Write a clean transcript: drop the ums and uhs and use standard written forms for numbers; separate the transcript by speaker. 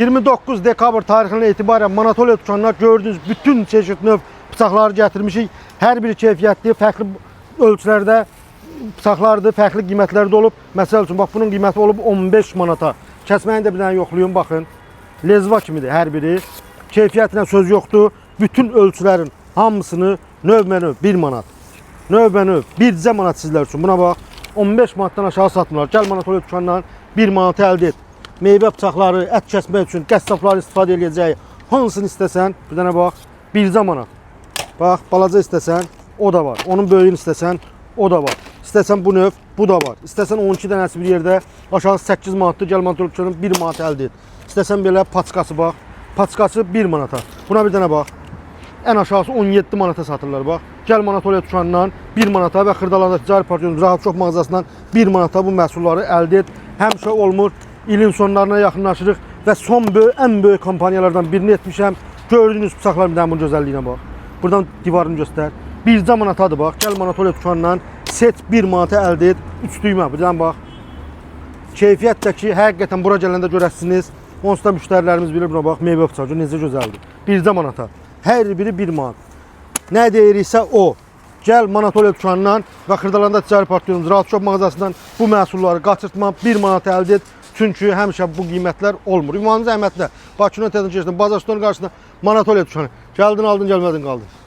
Speaker 1: 29 dekabr tarixindən etibarən Manatoliya dükanlar gördüğünüz bütün çeşit növ bıçaqları gətirmişik. Hər biri keyfiyyətli, fərqli ölçülərdə bıçaqlardır, fərqli qiymətlərdə olub. Məsəl üçün, bax bunun qiyməti olub 15 manata. Kəsməyini də bir dənə yoxlayın, baxın. Lezva kimidir hər biri. Keyfiyyətinə söz yoxdur. Bütün ölçülərin hamısını növbə-növ 1 manat. Növbə-növ 1 manat sizlər üçün. Buna bax, 15 manatdan aşağı satmırlar. Gəl Manatoliya dükanından 1 manatı əldə et. Meyvə bıçaqları, ət kəsmək üçün qəssablar istifadə edəcəyi hansını istəsən, bir dənə bax, 1 manat. Bax, balaca istəsən, o da var. Onun böyüyünü istəsən, o da var. İstəsən bu növ, bu da var. İstəsən 12 dənəsi bir yerdə aşağı 8 manatdır. Gəl Manatoliya dükanından 1 manat əldə et. İstəsən belə paçkası bax. Paçkası 1 manata. Buna bir dənə bax. Ən aşağısı 17 manata satırlar bax. Gəl Manatoliya dükanından 1 manata və Xırdalanda Ticari Partiyonun Rahat Çox mağazasından 1 manata bu məhsulları əldə et. Həmişə olmur. İlin sonlarına yaxınlaşırıq və ən böyük kampaniyalardan birini etmişəm. Gördüyünüz bıçaqlar bir dənə bunun gözəlliyinə bax. Buradan divarını göstər. 1 manatadır bax. Gəl Manatoliya dükanından set 1 manata əldə et. 3 düymə. Bir dənə bax. Keyfiyyətdəki həqiqətən bura gələndə görəsiniz. Onsuz da müştərilərimiz bilir buna bax. Meyvə bıçağı necə gözəldir. 1 manata. Hər biri 1 manat. Nə deyiriksə o. Gəl Manatoliya dükanından və Xırdalanda Ticari Partiyonun Rahat Çox mağazasından bu məhsulları qaçırtma 1 manata əldə et. Çünki həmişə bu qiymətlər olmur. Ünvanınız əhəmətlə. Bakının tədqiq keçdin, Bazar Store'un qarşısında Manatoliya dükanı. Gəldin, aldın, gəlmədin, qaldın.